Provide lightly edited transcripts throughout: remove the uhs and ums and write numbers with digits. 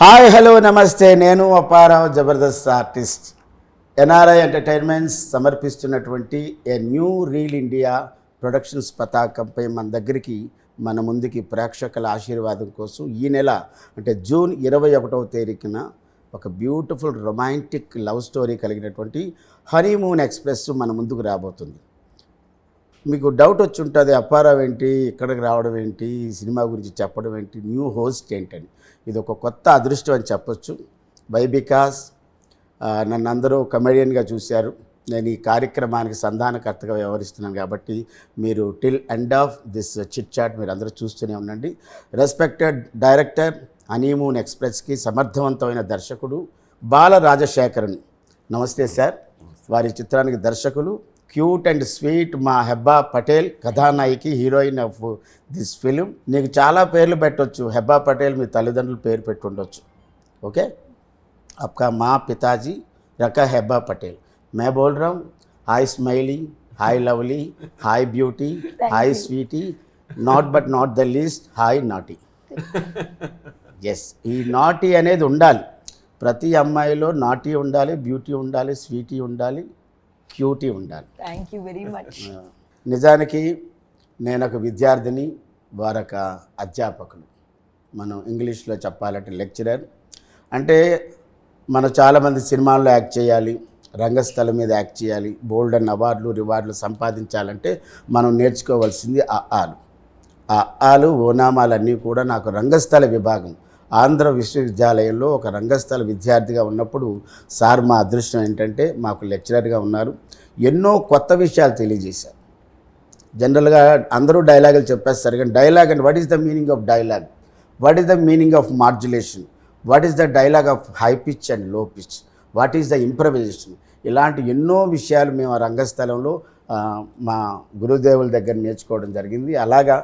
Hi hello నమస్తే, నేను Apparao Jabardasth artist. NRI entertainments సమర్పిస్తున్నటువంటి a new reel India productions పతాకంపై మన ముందుకి ప్రేక్షకుల ఆశీర్వాదం కోసం ఈ నెల అంటే జూన్ 21వ తేదీన ఒక బ్యూటిఫుల్ రొమాంటిక్ లవ్ స్టోరీ కలిగినటువంటి హనీమూన్ ఎక్స్ప్రెస్ మన ముందుకు రాబోతుంది. మీకు డౌట్ వచ్చి ఉంటుంది, అప్పారావు ఏంటి ఇక్కడికి రావడం ఏంటి, ఈ సినిమా గురించి చెప్పడం ఏంటి, న్యూ హోస్ట్ ఏంటని. ఇది ఒక కొత్త అదృష్టం అని చెప్పొచ్చు. బికాస్ నన్ను అందరూ కమెడియన్గా చూశారు. నేను ఈ కార్యక్రమానికి సంధానకర్తగా వ్యవహరిస్తున్నాను కాబట్టి మీరు till end of this chit chat మీరు అందరూ చూస్తూనే ఉండండి. రెస్పెక్టెడ్ డైరెక్టర్, హనీమూన్ ఎక్స్ప్రెస్కి సమర్థవంతమైన దర్శకుడు బాల రాజశేఖరన్. నమస్తే సార్. వారి చిత్రానికి దర్శకులు క్యూట్ అండ్ స్వీట్ మా హెబ్బా పటేల్, కథానాయికి, హీరోయిన్ ఆఫ్ దిస్ ఫిలిం. నీకు చాలా పేర్లు పెట్టవచ్చు. హెబ్బా పటేల్ మీ తల్లిదండ్రులు పేరు పెట్టుండొచ్చు. ఓకే, आपका माँ पिताजी रखा हेब्बा पटेल. मैं बोल रहा हूँ hi smiley, hi lovely, hi beauty, hi sweetie, not but not the least hi naughty. Yes, ఈ నాటీ అనేది ఉండాలి. ప్రతి అమ్మాయిలో నాటీ ఉండాలి, బ్యూటీ ఉండాలి, స్వీటీ ఉండాలి, క్యూటీ ఉండాలి. Thank you very much. నిజానికి నేను ఒక విద్యార్థిని, వారొక అధ్యాపకులు. మనం ఇంగ్లీష్లో చెప్పాలంటే లెక్చరర్. అంటే మనం చాలామంది సినిమాల్లో యాక్ట్ చేయాలి, రంగస్థలం మీద యాక్ట్ చేయాలి, బోల్డ్ అండ్ అవార్డులు రివార్డులు సంపాదించాలంటే మనం నేర్చుకోవాల్సింది ఆలు ఓనామాలన్నీ కూడా. నాకు రంగస్థల విభాగం ఆంధ్ర విశ్వవిద్యాలయంలో ఒక రంగస్థల విద్యార్థిగా ఉన్నప్పుడు సార్ మా అదృష్టం ఏంటంటే మాకు లెక్చరర్గా ఉన్నారు. ఎన్నో కొత్త విషయాలు తెలియజేశారు. జనరల్గా అందరూ డైలాగులు చెప్పేస్తారు, కానీ dialogue and what is the meaning of dialogue, what is the meaning of modulation, what is the dialogue of high pitch and low pitch, what is the improvisation, ఇలాంటి ఎన్నో విషయాలు మేము ఆ రంగస్థలంలో మా గురుదేవుల దగ్గర నేర్చుకోవడం జరిగింది. అలాగా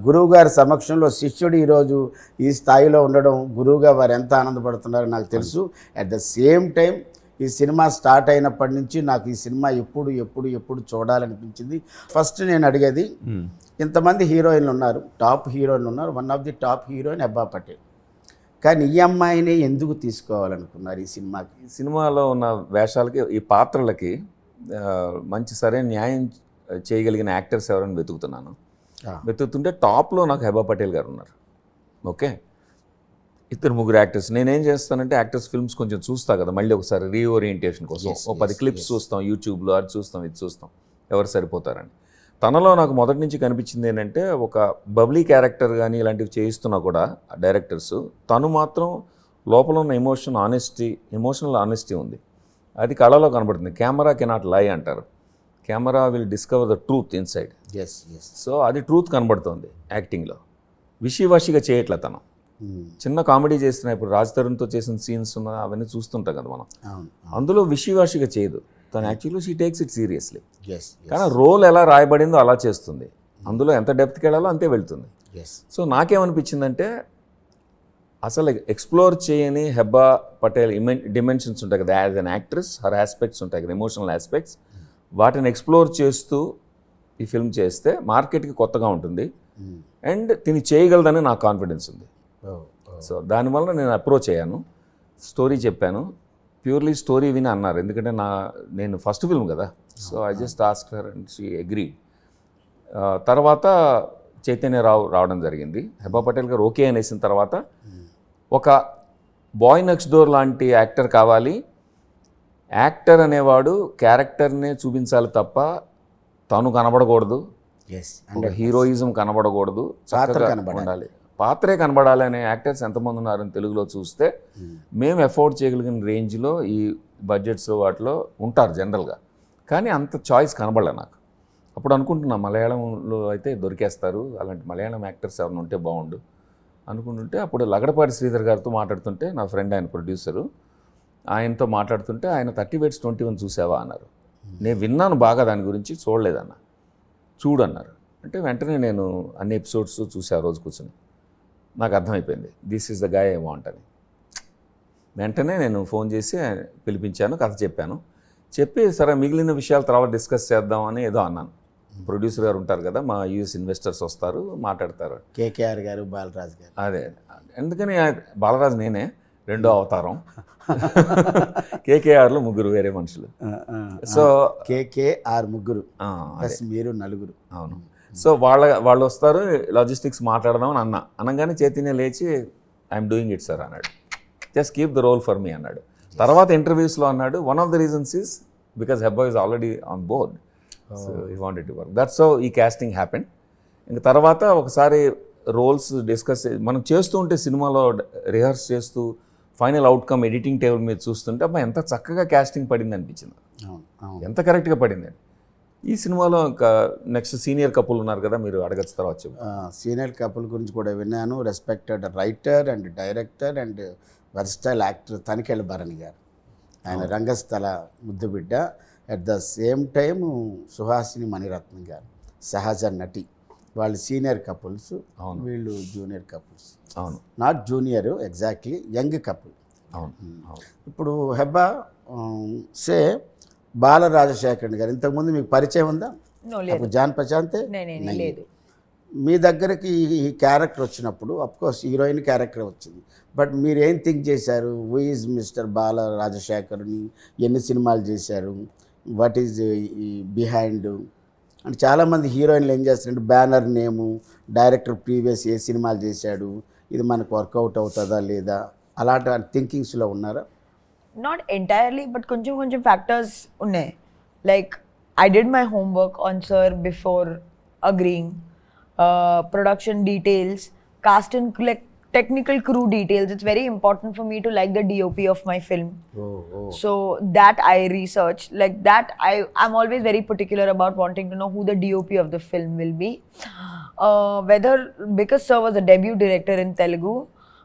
గురువుగారి సమక్షంలో శిష్యుడు ఈరోజు ఈ స్థాయిలో ఉండడం, గురువుగా వారు ఎంత ఆనందపడుతున్నారో నాకు తెలుసు. అట్ ద సేమ్ టైం ఈ సినిమా స్టార్ట్ అయినప్పటి నుంచి నాకు ఈ సినిమా ఎప్పుడు ఎప్పుడు ఎప్పుడు చూడాలనిపించింది. ఫస్ట్ నేను అడిగేది, ఇంతమంది హీరోయిన్లు ఉన్నారు, టాప్ హీరోయిన్లు ఉన్నారు, one of the top heroine Hebah Patel, కానీ ఈ అమ్మాయిని ఎందుకు తీసుకోవాలనుకున్నారు ఈ సినిమాకి? ఈ సినిమాలో ఉన్న వేషాలకి, ఈ పాత్రలకి మంచి సరైన న్యాయం చేయగలిగిన యాక్టర్స్ ఎవరైనా వెతుకుతుంటే టాప్లో నాకు హెబ్బా పటేల్ గారు ఉన్నారు. ఓకే, ఇద్దరు ముగ్గురు యాక్టర్స్. నేనేం చేస్తానంటే యాక్టర్స్ ఫిల్మ్స్ కొంచెం చూస్తా కదా, మళ్ళీ ఒకసారి రీఓరియంటేషన్ కోసం ఓ 10 క్లిప్స్ చూస్తాం యూట్యూబ్లో, అది చూస్తాం ఇది చూస్తాం ఎవరు సరిపోతారని. తనలో నాకు మొదటి నుంచి కనిపించింది ఏంటంటే, ఒక బబ్లీ క్యారెక్టర్ కానీ ఇలాంటివి చేయిస్తున్నా కూడా డైరెక్టర్స్, తను మాత్రం లోపల ఉన్న ఎమోషనల్ ఆనెస్టీ ఉంది, అది కళలో కనబడుతుంది. కెమెరా కెనాట్ లై అంటారు, camera will discover the truth inside. So అది ట్రూత్ కనబడుతుంది యాక్టింగ్లో. విషివాషిగా చేయట్లే తను. చిన్న కామెడీ చేస్తున్నా, ఇప్పుడు రాజ్ తరుణ్తో చేసిన సీన్స్ ఉన్న అవన్నీ చూస్తుంటాం కదా మనం, అందులో విషివాషిగా చేయదు తను. Actually she takes it seriously. కానీ రోల్ ఎలా రాయబడిందో అలా చేస్తుంది, అందులో ఎంత డెప్త్కి వెళ్ళాలో అంతే వెళ్తుంది. సో నాకేమనిపించిందంటే, అసలు ఎక్స్ప్లోర్ చేయని హెబ్బా పటేల్ డిమెన్షన్స్ ఉంటాయి కదా as an actress, her aspects ఉంటాయి కదా, ఎమోషనల్ ఆస్పెక్ట్స్, వాటిని ఎక్స్ప్లోర్ చేస్తూ ఈ ఫిల్మ్ చేస్తే మార్కెట్కి కొత్తగా ఉంటుంది అండ్ తిని చేయగలదని నాకు కాన్ఫిడెన్స్ ఉంది. సో దానివల్ల నేను అప్రోచ్ అయ్యాను, స్టోరీ చెప్పాను. ప్యూర్లీ స్టోరీ విని అన్నారు, ఎందుకంటే నేను ఫస్ట్ ఫిల్మ్ కదా. So I just asked her and she agreed. తర్వాత చైతన్యరావు రావడం జరిగింది. హెబ్బా పటేల్ గారు ఓకే అనేసిన తర్వాత, ఒక బాయ్ నెక్స్ట్ డోర్ లాంటి యాక్టర్ కావాలి, యాక్టర్ అనేవాడు క్యారెక్టర్నే చూపించాలి తప్ప తను కనబడకూడదు, ఒక హీరోయిజం కనబడకూడదు, చక్కగా ఉండాలి, పాత్రే కనబడాలి అనే యాక్టర్స్ ఎంతమంది ఉన్నారని తెలుగులో చూస్తే మేము ఎఫోర్డ్ చేయగలిగిన రేంజ్లో ఈ బడ్జెట్స్ వాటిలో ఉంటారు జనరల్గా. కానీ అంత చాయిస్ కనబడలే నాకు. అప్పుడు అనుకుంటున్నా మలయాళంలో అయితే దొరికేస్తారు, అలాంటి మలయాళం యాక్టర్స్ ఎవరైనా ఉంటే బాగుండు అనుకుంటుంటే, అప్పుడు లగడపాటి శ్రీధర్ గారితో మాట్లాడుతుంటే, నా ఫ్రెండ్ ఆయన ప్రొడ్యూసరు, ఆయనతో మాట్లాడుతుంటే ఆయన 30 Weights 21 చూసావా అన్నారు. నేను విన్నాను బాగా దాని గురించి, చూడలేదన్న, చూడన్నారు. అంటే వెంటనే నేను అన్ని ఎపిసోడ్స్ చూసా రోజు కూర్చొని. నాకు అర్థమైపోయింది this is the guy I want అని. వెంటనే నేను ఫోన్ చేసి పిలిపించాను, కథ చెప్పాను. చెప్పి సరే మిగిలిన విషయాలు తర్వాత డిస్కస్ చేద్దామని ఏదో అన్నాను. ప్రొడ్యూసర్ గారు ఉంటారు కదా, మా యూఎస్ ఇన్వెస్టర్స్ వస్తారు, మాట్లాడతారు. కేకేఆర్ గారు, బాలరాజ్ గారు. అదే ఎందుకని బాలరాజు నేనే రెండో అవతారం. కేకేఆర్లో ముగ్గురు వేరే మనుషులు. సో కేకేఆర్ ముగ్గురు, అదే మీరు నలుగురు. అవును. సో వాళ్ళు వస్తారు, లాజిస్టిక్స్ మాట్లాడదామని అనగానే చైతన్య లేచి ఐఎమ్ డూయింగ్ ఇట్ సార్ అన్నాడు. Just keep the role for me అన్నాడు. తర్వాత ఇంటర్వ్యూస్లో అన్నాడు, one of the reasons is because Hebah is already on board, so he wanted to work. That's how ఈ కాస్టింగ్ హ్యాపెండ్. ఇంక తర్వాత ఒకసారి రోల్స్ డిస్కస్ మనం చేస్తూ ఉంటే, సినిమాలో రిహర్స్ చేస్తూ ఫైనల్ అవుట్కమ్ ఎడిటింగ్ టేబుల్ మీద చూస్తుంటే అబ్బా ఎంత చక్కగా కాస్టింగ్ పడింది అనిపించింది, ఎంత కరెక్ట్గా పడింది. ఈ సినిమాలో ఇంకా నెక్స్ట్ సీనియర్ కపుల్ ఉన్నారు కదా, మీరు అడగచ్చు తర్వాత. సీనియర్ కపుల్ గురించి కూడా విన్నాను. Respected writer and director and versatile actor Tanikella Bharani garu, ఆయన రంగస్థల ముద్దుబిడ్డ. At the same time Suhasini Mani Ratnam garu సహజ నటి. వాళ్ళు సీనియర్ కపుల్స్, వీళ్ళు జూనియర్ కపుల్స్. అవును, not junior, exactly young couple. అవును. ఇప్పుడు హెబ్బా సే బాల రాజశేఖర్ గారు ఇంతకుముందు మీకు పరిచయం ఉందా? అప్పుడు జాన్ ప్రశాంతే లేదు. మీ దగ్గరికి ఈ క్యారెక్టర్ వచ్చినప్పుడు అఫ్కోర్స్ హీరోయిన్ క్యారెక్టర్ వచ్చింది, బట్ మీరు ఏం థింక్ చేశారు? హూ ఈజ్ మిస్టర్ బాల రాజశేఖర్ని, ఎన్ని సినిమాలు చేశారు, వాట్ ఈజ్ బిహైండ్? అంటే చాలామంది హీరోయిన్లు ఏం చేస్తారంటే బ్యానర్ నేము, డైరెక్టర్ ప్రీవియస్ ఏ సినిమాలు చేశాడు, ఇది మనకు వర్కౌట్ అవుతుందా లేదా, అలాంటి థింకింగ్స్లో ఉన్నారా? Not entirely, but కొంచెం factors ఉన్నాయి. Like I did my homework on sir before agreeing. Production details, cast and technical crew details. It's very important for me to like the DOP of my film. So that I researched. Like that I'm always very particular about wanting to know who the DOP of the film will be. Whether, because sir was a debut director in Telugu,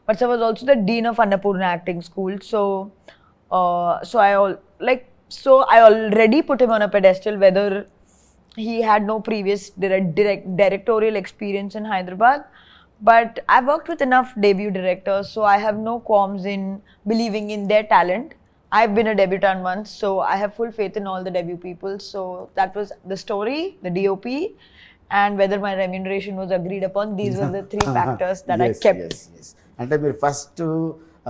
but sir was also the dean of Annapurna Acting School. So I already put him on a pedestal, whether he had no previous directorial experience in Hyderabad. But I've worked with enough debut directors, so I have no qualms in believing in their talent. I've been a debutant once, so I have full faith in all the debut people. So that was the story, the DOP, and whether my remuneration was agreed upon. These were the three factors that I kept. Yes. అంటే మీరు first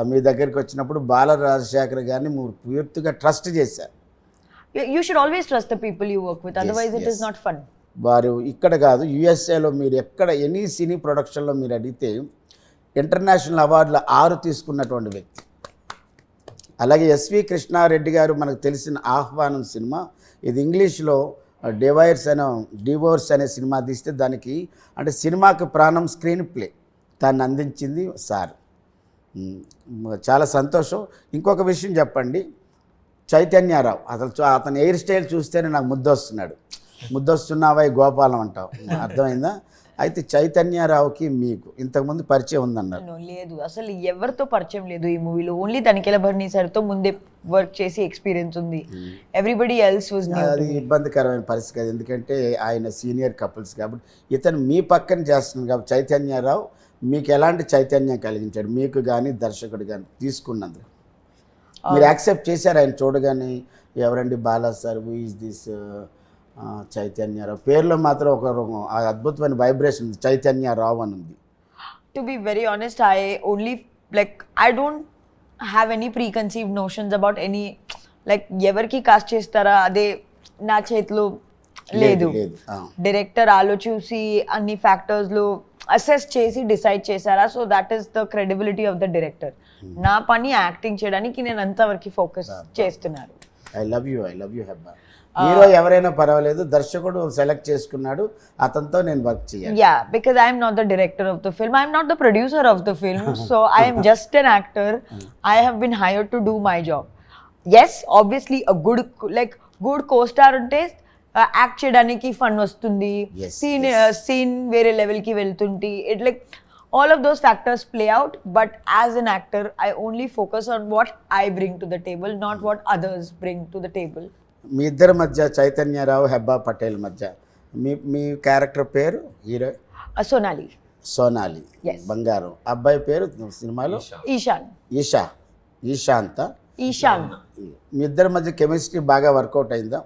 మీ దగ్గరికి వచ్చినప్పుడు బాల రాజశేఖర్ గారిని మీరు పూర్తిగా trust చేశారు. You should always trust the people you work with, otherwise it is not fun. వారు ఇక్కడ కాదు, యుఎస్ఏలో మీరు ఎక్కడ ఎనీ సినీ ప్రొడక్షన్లో మీరు అడిగితే ఇంటర్నేషనల్ అవార్డుల 6 తీసుకున్నటువంటి వ్యక్తి. అలాగే ఎస్వి కృష్ణారెడ్డి గారు, మనకు తెలిసిన ఆహ్వానం సినిమా, ఇది ఇంగ్లీష్లో డివోర్స్ అనే సినిమా తీస్తే దానికి అంటే సినిమాకి ప్రాణం స్క్రీన్ ప్లే దాన్ని అందించింది సార్. చాలా సంతోషం. ఇంకొక విషయం చెప్పండి, చైతన్యరావు అతని హెయిర్ స్టైల్ చూస్తేనే నాకు ముద్దొస్తున్నావా గోపాలం అంటావు, అర్థమైందా? అయితే చైతన్యరావుకి మీకు ఇంతకుముందు పరిచయం ఉందన్నారు? లేదు, అసలు ఎవరితో పరిచయం లేదు ఈ మూవీలో. ఓన్లీ తనికెళ్ళ భరణి సార్తో ముందే వర్క్ చేసి ఎక్స్పీరియన్స్ ఉంది. Everybody else was new. అది ఇబ్బందికరమైన పరిస్థితి కాదు, ఎందుకంటే ఆయన సీనియర్ కపుల్స్ కాబట్టి. ఇతను మీ పక్కన చేస్తున్నాడు కాబట్టి చైతన్యరావు మీకు ఎలాంటి చైతన్యం కలిగించాడు, మీకు కానీ దర్శకుడు కానీ తీసుకున్నందుకు? మీరు యాక్సెప్ట్ చేశారు ఆయన చూడగానే? ఎవరండి Bala sir, who is this Chaitanya Rao? పేరులో మాత్రం ఒక అద్భుతమైన వైబ్రేషన్ ఉంది, చైతన్యరావు అని ఉంది. To be very honest, I don't have any preconceived notions about any, ఎవరికి కాస్ట్ చేస్తారా అదే నా చేతిలో లేదు. డైరెక్టర్ ఆలోచించి అన్ని ఫ్యాక్టర్స్లో అసెస్ చేసి డిసైడ్ చేశారా, so that is the credibility of the director. నా పని యాక్టింగ్ చేయడానికి నేను అంతవరకు ఫోకస్ చేస్తున్నాను. I love you Hebah. Hero ఎవరైనా పర్వాలేదు, దర్శకుడు సెలెక్ట్ చేసుకున్నాడు, అతనితో నేను వర్క్ చేయాలి. Yeah, because I am not the director of the film, I am not the producer of the film, so I am just an actor. I have been hired to do my job. Yes, obviously a good co-star ఉంటే act చేయడానికి fun వస్తుంది, scene వేరే లెవెల్కి వెళ్తుంటే it all of those factors play out, but as an actor I only focus on what I bring to the table, not what others bring to the table. మీ ఇద్దరి మధ్య, చైతన్యరావు హెబ్బా పటేల్ మధ్య, మీ character పేరు hero? Sonali బంగారం. అబ్బాయి పేరు సినిమాలో ఈశాన్. మీ ఇద్దరి మధ్య కెమిస్ట్రీ బాగా వర్కౌట్ అయిందా?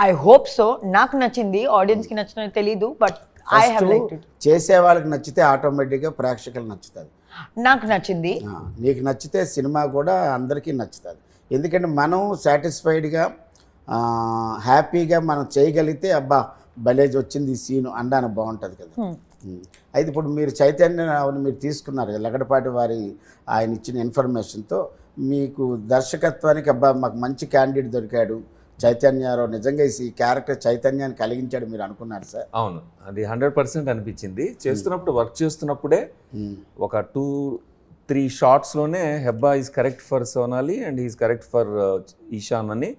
I hope so. నాకు నచ్చింది, ఆడియన్స్కి నచ్చిన తెలీదు, but I have liked it. చేసే వాళ్ళకి నచ్చితే ఆటోమేటిక్గా ప్రేక్షకులు నచ్చుతుంది. నాకు నచ్చింది. నీకు నచ్చితే సినిమా కూడా అందరికీ నచ్చుతుంది. ఎందుకంటే మనం సాటిస్ఫైడ్గా హ్యాపీగా మనం చేయగలిగితే అబ్బా భలేజ్ వచ్చింది ఈ సీను అనడానికి బాగుంటుంది కదా. అయితే ఇప్పుడు మీరు చైతన్య మీరు తీసుకున్నారు లగడపాటి వారి ఆయన ఇచ్చిన ఇన్ఫర్మేషన్తో మీకు దర్శకత్వానికి అబ్బా మాకు మంచి క్యాండిడేట్ దొరికాడు చైతన్యరావు, నిజంగా ఈ క్యారెక్టర్ చైతన్యాన్ని కలిగించాడు మీరు అనుకున్నారు సార్? అవును, అది 100% అనిపించింది. చేస్తున్నప్పుడు వర్క్ చేస్తున్నప్పుడే ఒక 2-3 షార్ట్స్లోనే Hebba is correct for Sonali and is correct for Ishaan అని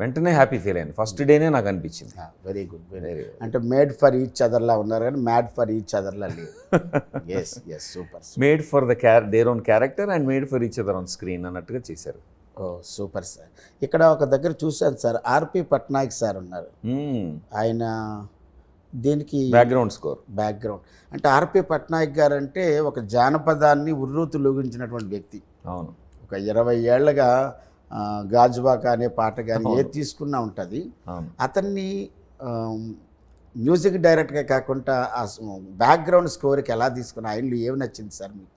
వెంటనే హ్యాపీ ఫీల్ అయింది. ఫస్ట్ డేనే నాకు అనిపించింది. వెరీ గుడ్, వెరీ అంటే మేడ్ ఫర్ ఈచ్ అదర్లా ఉన్నారు కానీ మ్యాడ్ ఫర్ ఈచ్ అదర్లా లేదు. Yes yes super. Made for the their own character and made for each other on screen అన్నట్టుగా చేశారు. Oh super sir. ఇక్కడ ఒక దగ్గర చూశాను సార్, ఆర్పి పట్నాయక్ సార్ ఉన్నారు. ఆయన దీనికి బ్యాక్గ్రౌండ్ స్కోర్. బ్యాక్గ్రౌండ్ అంటే ఆర్పి పట్నాయక్ గారు అంటే ఒక జానపదాన్ని ఉర్రూతులూగించినటువంటి వ్యక్తి. అవును, ఒక 20 ఏళ్ళగా గాజువాక అనే పాట కానీ ఏది తీసుకున్నా ఉంటుంది. అతన్ని మ్యూజిక్ డైరెక్ట్గా కాకుండా ఆ బ్యాక్గ్రౌండ్ స్కోర్కి ఎలా తీసుకున్నా ఆయనలో ఏమి నచ్చింది సార్ మీకు?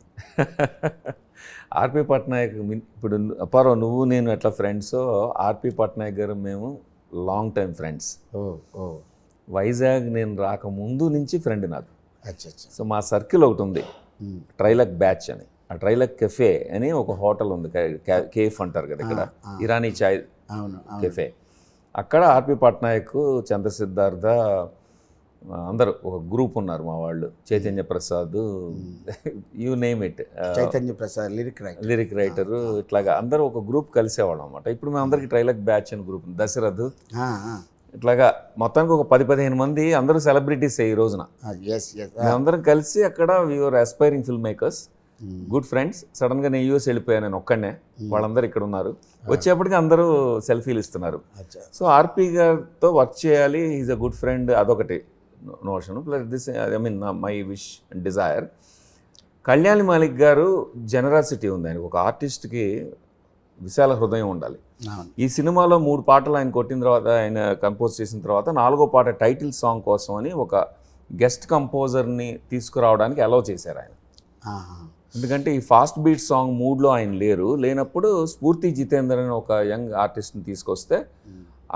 ఆర్పి పట్నాయక్ ఇప్పుడు అప్పారావు నువ్వు నేను ఎట్లా ఫ్రెండ్సో ఆర్పి పట్నాయక్ గారు మేము లాంగ్ టైం ఫ్రెండ్స్. వైజాగ్ నేను రాకముందు నుంచి ఫ్రెండ్ నాకు. సో మా సర్కిల్ ఒకటి ఉంది ట్రైలక్ బ్యాచ్ అని. ఆ ట్రైలక్ కెఫే అని ఒక హోటల్ ఉంది, కేఫ్ అంటారు కదా ఇక్కడ, ఇరానీ చాయ్ కెఫే. అక్కడ ఆర్పి పట్నాయక్, చంద్ర సిద్ధార్థ అందరూ ఒక గ్రూప్ ఉన్నారు మా వాళ్ళు. Chaitanya Prasad, you name it, Chaitanya Prasad lyric writer, ఇట్లాగా అందరూ ఒక గ్రూప్ కలిసేవాళ్ళం అనమాట. ఇప్పుడు మేము అందరికి ట్రైలక్ బ్యాచ్ అని గ్రూప్, దశరథ్, ఇట్లాగా మొత్తానికి ఒక 10-15 మంది అందరూ సెలబ్రిటీస్ ఈ రోజున. మేమందరం కలిసి అక్కడ we're aspiring film makers, good friends. సడన్గా నేను యూఎస్ వెళ్ళిపోయాను, నేను ఒక్కడనే, వాళ్ళందరూ ఇక్కడ ఉన్నారు. వచ్చేప్పటికి అందరూ సెల్ఫీలు ఇస్తున్నారు. సో ఆర్పి గారితో వర్క్ చేయాలి, ఈజ్ అ గుడ్ ఫ్రెండ్, అదొకటి notion. Plus this I mean my wish and Dzire. Kalyan Malik గారు జనరాసిటీ ఉంది ఆయనకు. ఒక ఆర్టిస్ట్కి విశాల హృదయం ఉండాలి. ఈ సినిమాలో 3 పాటలు ఆయన కొట్టిన తర్వాత, ఆయన కంపోజ్ చేసిన తర్వాత 4వ పాట టైటిల్ సాంగ్ కోసం అని ఒక గెస్ట్ కంపోజర్ని తీసుకురావడానికి అలౌ చేశారు ఆయన. ఎందుకంటే ఈ ఫాస్ట్ బీట్ సాంగ్ మూడ్లో ఆయన లేనప్పుడు స్ఫూర్తి జితేందర్ అని ఒక యంగ్ ఆర్టిస్ట్ని తీసుకొస్తే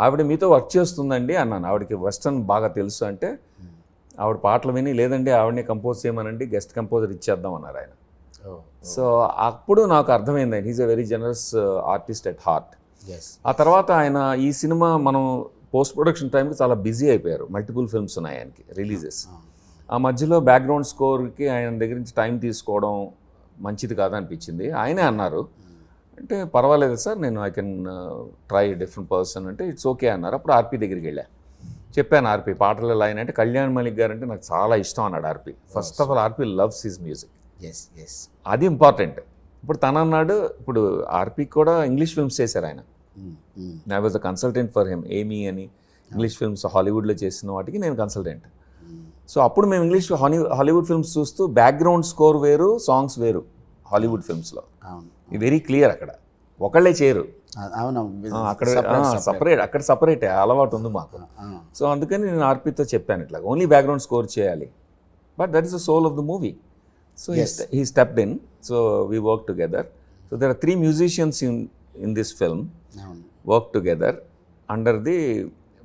ఆవిడ మీతో వర్క్ చేస్తుందండి అన్నాను. ఆవిడకి వెస్టర్న్ బాగా తెలుసు అంటే ఆవిడ పాటలు విని లేదండి ఆవిడని కంపోజ్ చేయమనండి, గెస్ట్ కంపోజర్ ఇచ్చేద్దాం అన్నారు ఆయన. సో అప్పుడు నాకు అర్థమైంది ఆయన is a very generous artist at heart. ఆ తర్వాత ఆయన ఈ సినిమా మనం పోస్ట్ ప్రొడక్షన్ టైంకి చాలా బిజీ అయిపోయారు, మల్టిపుల్ ఫిల్మ్స్ ఉన్నాయి ఆయనకి రిలీజెస్. ఆ మధ్యలో బ్యాక్గ్రౌండ్ స్కోర్కి ఆయన దగ్గర నుంచి టైం తీసుకోవడం మంచిది కాదనిపించింది. ఆయనే అన్నారు, అంటే పర్వాలేదు సార్, నేను I can try different person అంటే ఇట్స్ ఓకే అన్నారు. అప్పుడు ఆర్పి దగ్గరికి వెళ్ళా, చెప్పాను ఆర్పి పాటల లైన్ అంటే కళ్యాణ్ మాలిక్ గారు అంటే నాకు చాలా ఇష్టం అన్నాడు RP. First of all RP loves his music, అది ఇంపార్టెంట్. ఇప్పుడు తను అన్నాడు, ఇప్పుడు ఆర్పి కూడా ఇంగ్లీష్ ఫిల్మ్స్ చేశారు ఆయన. I was a consultant for him, ఏమీ అని ఇంగ్లీష్ ఫిల్మ్స్ హాలీవుడ్లో చేసిన వాటికి నేను కన్సల్టెంట్. సో అప్పుడు మేము ఇంగ్లీష్ హాలీవుడ్ ఫిల్మ్స్ చూస్తూ బ్యాక్గ్రౌండ్ స్కోర్ వేరు, సాంగ్స్ వేరు హాలీవుడ్ ఫిల్మ్స్లో. వెరీ క్లియర్, అక్కడ ఒకళ్ళే చేయరు, అక్కడ సపరేట్, అక్కడ సపరేట్ అలవాటు ఉంది మాకు. సో అందుకని నేను ఆర్పితో చెప్పాను ఇట్లా ఓన్లీ బ్యాక్గ్రౌండ్ స్కోర్ చేయాలి, but that is the soul of the movie. So he stepped in, so we worked together. So there are 3 musicians in this film worked together under the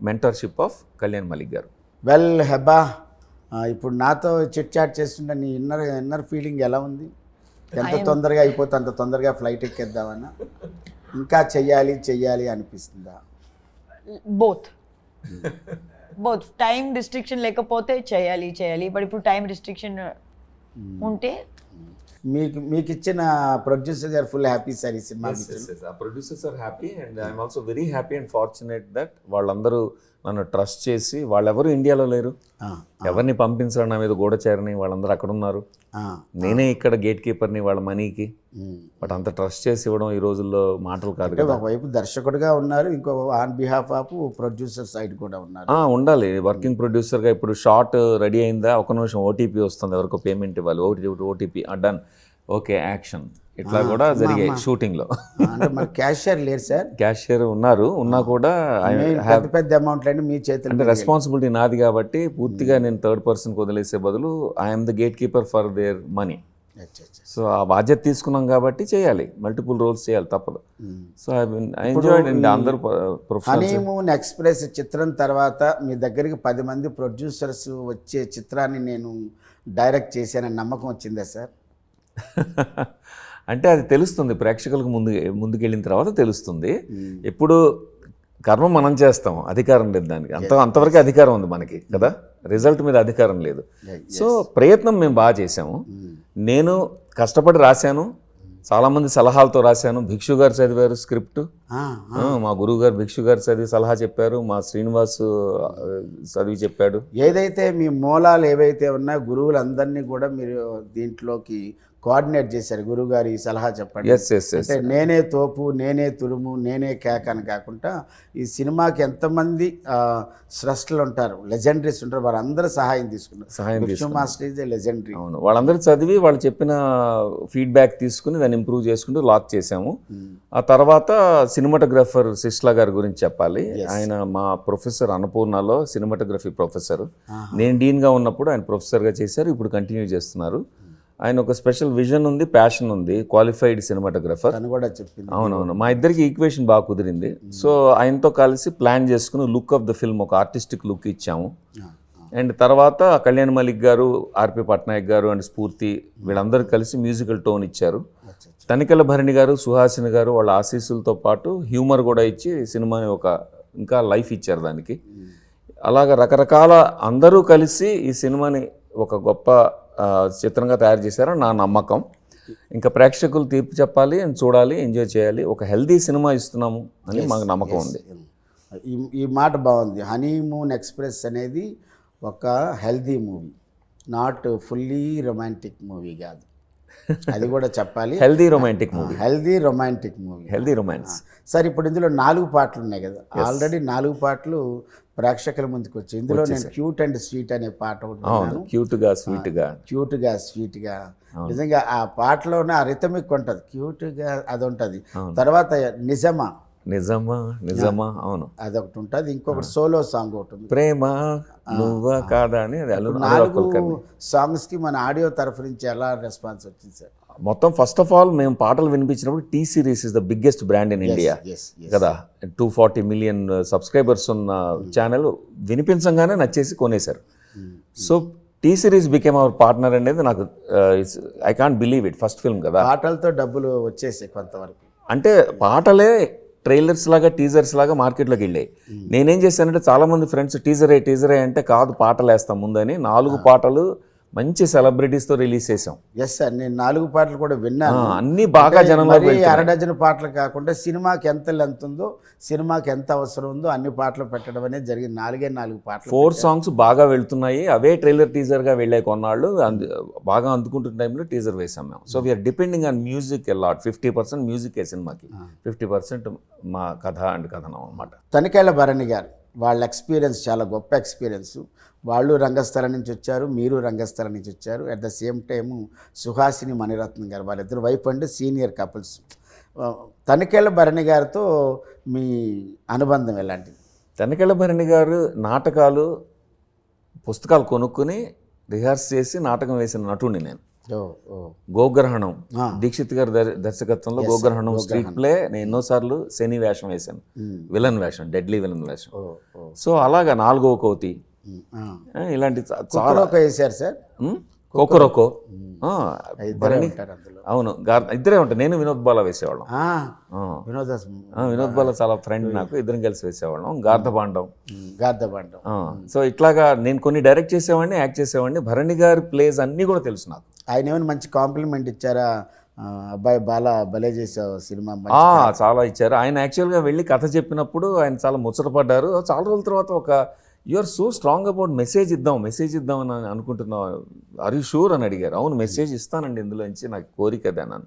mentorship of Kalyan Malik garu. Well Hebah, ఇప్పుడు నాతో chit chat చేస్తుంటే నీ inner feeling ఎలా ఉంది? ఎంత తొందరగా అయిపోతే అంత తొందరగా ఫ్లైట్ ఎక్కేద్దామన్నా, ఇంకా చెయ్యాలి అనిపిస్తుందా? బోత్ టైం రిస్ట్రిక్షన్ లేకపోతే చేయాలి, బట్ ఇప్పుడు టైం రిస్ట్రిక్షన్ ఉంటే మీకు ఇచ్చిన producer garu full happy sir ఈ సినిమా. Producers are happy and I'm also very happy and fortunate that వాళ్ళందరూ నన్ను ట్రస్ట్ చేసి, వాళ్ళెవరు ఇండియాలో లేరు, ఎవరిని పంపించడం నా మీద గూఢచారిని, వాళ్ళందరూ అక్కడ ఉన్నారు, నేనే ఇక్కడ గేట్ కీపర్ని వాళ్ళ మనీకి. బట్ అంత ట్రస్ట్ చేసి ఇవ్వడం ఈ రోజుల్లో మాటలు కాదు. ఒకవైపు దర్శకుడిగా ఉన్నారు, ఇంకో on behalf of producer side కూడా ఉన్నారు. ఉండాలి వర్కింగ్ ప్రొడ్యూసర్గా. ఇప్పుడు షార్ట్ రెడీ అయిందా, ఒక నిమిషం ఓటీపీ వస్తుంది, ఎవరికో పేమెంట్ ఇవ్వాలి, ఓటీపీ డన్, ఓకే యాక్షన్, ఇట్లా కూడా జరిగాయి షూటింగ్లో. అంటే మరి క్యాషియర్ లేరు సార్? క్యాషియర్ ఉన్నా కూడా పెద్ద పెద్ద అమౌంట్లన్నీ మీ చేతులు అంటే రెస్పాన్సిబిలిటీ నాది కాబట్టి పూర్తిగా నేను థర్డ్ పర్సన్కి వదిలేసే బదులు I'm the gate keeper for their money. So ఆ బాధ్యత తీసుకున్నాం కాబట్టి చేయాలి, మల్టిపుల్ రోల్స్ చేయాలి, తప్పదు. సో ఐ ఎంజాయ్డ్ అండి. అందరూ ప్రొఫెషనల్. హనీమూన్ ఎక్స్ప్రెస్ చిత్రం తర్వాత మీ దగ్గరికి 10 మంది ప్రొడ్యూసర్స్ వచ్చే చిత్రాన్ని నేను డైరెక్ట్ చేశానని నమ్మకం వచ్చిందా సార్? అంటే అది తెలుస్తుంది ప్రేక్షకులకు ముందుకెళ్ళిన తర్వాత తెలుస్తుంది. ఎప్పుడు కర్మ మనం చేస్తాం, అధికారం లేదు దానికి. అంతవరకే అధికారం ఉంది మనకి కదా, రిజల్ట్ మీద అధికారం లేదు. సో ప్రయత్నం మేము బాగా చేసాము. నేను కష్టపడి రాశాను, చాలామంది సలహాలతో రాశాను. భిక్షు గారు చదివారు స్క్రిప్ట్, మా గురువు గారు భిక్షు గారు చదివి సలహా చెప్పారు, మా శ్రీనివాస్ చదివి చెప్పాడు. ఏదైతే మీ మూలాలు ఏవైతే ఉన్నాయో గురువులందరినీ కూడా మీరు దీంట్లోకి కోఆర్డినేట్ చేశారు. గురువు గారు ఈ సలహా చెప్పండి, అంటే నేనే తోపు, నేనే తురుము, నేనే కేక అని కాకుండా ఈ సినిమాకి ఎంతమంది స్రష్టలు ఉంటారు, లెజెండరీస్ ఉంటారు, వారందరూ సహాయం తీసుకున్నారు. Master is a legendary. అవును, వాళ్ళందరూ చదివి వాళ్ళు చెప్పిన ఫీడ్బ్యాక్ తీసుకుని దాన్ని ఇంప్రూవ్ చేసుకుంటూ లాక్ చేసాము. ఆ తర్వాత సినిమాటోగ్రాఫర్ సిస్లా గారి గురించి చెప్పాలి. ఆయన మా ప్రొఫెసర్ అన్నపూర్ణలో సినిమాటోగ్రఫీ ప్రొఫెసర్. నేను డీన్గా ఉన్నప్పుడు ఆయన ప్రొఫెసర్గా చేశారు, ఇప్పుడు కంటిన్యూ చేస్తున్నారు. ఆయన ఒక స్పెషల్ విజన్ ఉంది, ప్యాషన్ ఉంది, క్వాలిఫైడ్ సినిమాటోగ్రఫర్ అని కూడా చెప్పింది. అవునవును, మా ఇద్దరికి ఈక్వేషన్ బాగా కుదిరింది. సో ఆయనతో కలిసి ప్లాన్ చేసుకుని లుక్ ఆఫ్ ద ఫిల్మ్ ఒక ఆర్టిస్టిక్ లుక్ ఇచ్చాము. అండ్ తర్వాత కళ్యాణ్ మలిక్ గారు, ఆర్పి పట్నాయక్ గారు అండ్ స్ఫూర్తి వీళ్ళందరూ కలిసి మ్యూజికల్ టోన్ ఇచ్చారు. తనికెళ్ళ భరణి గారు, సుహాసిని గారు వాళ్ళ ఆశీస్సులతో పాటు హ్యూమర్ కూడా ఇచ్చి సినిమాని ఒక ఇంకా లైఫ్ ఇచ్చారు దానికి. అలాగ రకరకాల అందరూ కలిసి ఈ సినిమాని ఒక గొప్ప చిత్రంగా తయారు చేశారని నా నమ్మకం. ఇంకా ప్రేక్షకులు తీర్పు చెప్పాలి అని చూడాలి, ఎంజాయ్ చేయాలి. ఒక హెల్దీ సినిమా ఇస్తున్నాము అని మాకు నమ్మకం ఉంది. ఈ మాట బాగుంది. హనీమూన్ ఎక్స్ప్రెస్ అనేది ఒక healthy movie, not fully romantic movie కాదు, అది కూడా చెప్పాలి. Healthy romantic movie, healthy romantic movie, healthy romance. Sir ఇప్పుడు ఇందులో 4 పాటలు ఉన్నాయి కదా, ఆల్రెడీ 4 పాటలు ప్రేక్షకుల ముందుకు వచ్చాయి. ఇందులో నేను క్యూట్ అండ్ స్వీట్ అనే పాట ఒకటి, క్యూట్గా స్వీట్గా నిజంగా ఆ పాటలోనే ఆ రిథమిక్ ఉంటుంది, క్యూట్గా అది ఉంటుంది. తర్వాత నిజమా అవును అదొకటి ఉంటుంది. ఇంకొకటి సోలో సాంగ్ ఒకటి ఉంది, ప్రేమ నువ్వా కాదా అని. 4 సాంగ్స్కి మన ఆడియో తరఫు నుంచి ఎలా రెస్పాన్స్ వచ్చింది సార్? మొత్తం ఫస్ట్ ఆఫ్ ఆల్ మేము పాటలు వినిపించినప్పుడు T Series is the biggest brand in India కదా, 240 మిలియన్ సబ్స్క్రైబర్స్ ఉన్న ఛానల్ వినిపించగానే నచ్చేసి కొనేశారు. So T Series became our partner అనేది నాకు I can't believe it. First film కదా, పాటలతో డబ్బులు వచ్చేసాయి కొంతవరకు. అంటే పాటలే ట్రైలర్స్ లాగా, టీజర్స్ లాగా మార్కెట్లోకి వెళ్ళాయి. నేనేం చేశానంటే చాలామంది ఫ్రెండ్స్ టీజరే అంటే కాదు, పాటలు వేస్తాం ముందని 4 పాటలు మంచి సెలబ్రిటీస్తో రిలీజ్ చేసాం. ఎస్ సార్, నేను 4 పాటలు కూడా విన్నాను. అన్ని బాగా జనంలో 6 పాటలు కాకుండా సినిమాకి ఎంత లెంత్ ఉందో, సినిమాకి ఎంత అవసరం ఉందో అన్ని పాటలు పెట్టడం అనేది జరిగింది. 4 పాటలు, 4 సాంగ్స్ బాగా వెళ్తున్నాయి. అవే ట్రైలర్ టీజర్గా వెళ్ళే కొన్నాళ్ళు బాగా అందుకుంటున్న టైంలో టీజర్ వేసాం మేము. So we're depending on music a lot. 50% music సినిమాకి, 50% మా కథ అండ్ కథనం అన్నమాట. తనికెళ్ళ భరణి గారు వాళ్ళ ఎక్స్పీరియన్స్ చాలా గొప్ప ఎక్స్పీరియన్స్. వాళ్ళు రంగస్థలం నుంచి వచ్చారు, మీరు రంగస్థలం నుంచి వచ్చారు. At the same time Suhasini Mani Ratnam garu, వాళ్ళిద్దరు wife and senior couples. Tanikella Bharani గారితో మీ అనుబంధం ఎలాంటిది? తనికెళ్ళ భరణి గారు నాటకాలు, పుస్తకాలు కొనుక్కుని రిహార్స్ చేసి నాటకం వేసిన నటుడిని నేను. గోగ్రహణం, దీక్షిత్ గారి దర్శకత్వంలో గోగ్రహణం స్ట్రీట్ ప్లే నేను ఎన్నోసార్లు శని వేషం వేశాను, విలన్ వేషం, డెడ్లీ విలన్ వేషం. సో అలాగా 4వ కోతి ఇలాంటి చాలా వేశారు సార్. కొకరొకో అవును, ఇద్దరే ఉంటాయి. నేను వినోద్ బాలా వేసేవాళ్ళం. వినోద్ బాలా చాలా ఫ్రెండ్ నాకు, ఇద్దరం కలిసి వేసేవాళ్ళం. గార్ధబాండం. సో ఇట్లాగా నేను కొన్ని డైరెక్ట్ చేసేవాడిని, యాక్ట్ చేసేవాడిని. భరణి గారి ప్లేస్ అన్నీ కూడా తెలుసు నాకు. ఆయన ఏమైనా మంచి కాంప్లిమెంట్ ఇచ్చారా? అబ్బాయి బాలా భలే చేసావు సినిమా. చాలా ఇచ్చారు. ఆయన యాక్చువల్గా వెళ్ళి కథ చెప్పినప్పుడు ఆయన చాలా ముచ్చటపడ్డారు. చాలా రోజుల తర్వాత ఒక you are so strong about message ఇద్దాం అని అనుకుంటున్నావు, ఆర్ యూ షూర్ అని అడిగారు. అవును, మెసేజ్ ఇస్తానండి ఇందులోంచి, నాకు కోరిక అదే అన్నాను.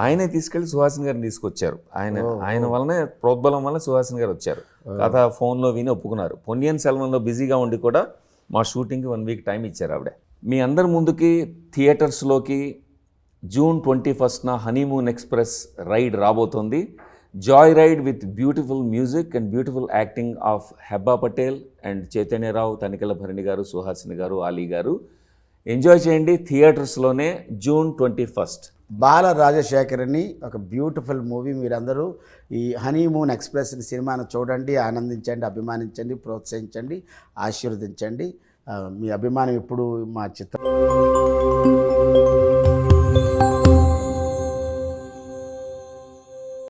ఆయనే తీసుకెళ్ళి సుహాసిని గారిని తీసుకొచ్చారు. ఆయన వల్లనే ప్రోద్బలం వల్ల సుహాసిని గారు వచ్చారు. కథ ఫోన్లో విని ఒప్పుకున్నారు. పొన్నియిన్ సెల్వన్లో బిజీగా ఉండి కూడా మా షూటింగ్కి 1 వీక్ టైం ఇచ్చారు ఆవిడ. మీ అందరి ముందుకి థియేటర్స్లోకి జూన్ 21న హనీమూన్ ఎక్స్ప్రెస్ రైడ్ రాబోతోంది. Joy ride with beautiful music and beautiful acting of Hebba Patel and Chaitanya Rao, Tanikella Bharani garu, Suhasini గారు, ఆలీ గారు. ఎంజాయ్ చేయండి థియేటర్స్లోనే జూన్ 21. బాల రాజశేఖర్ని ఒక బ్యూటిఫుల్ మూవీ. మీరందరూ ఈ హనీమూన్ ఎక్స్ప్రెస్ సినిమాను చూడండి, ఆనందించండి, అభిమానించండి, ప్రోత్సహించండి, ఆశీర్వదించండి. మీ అభిమానం ఇప్పుడు మా చిత్రం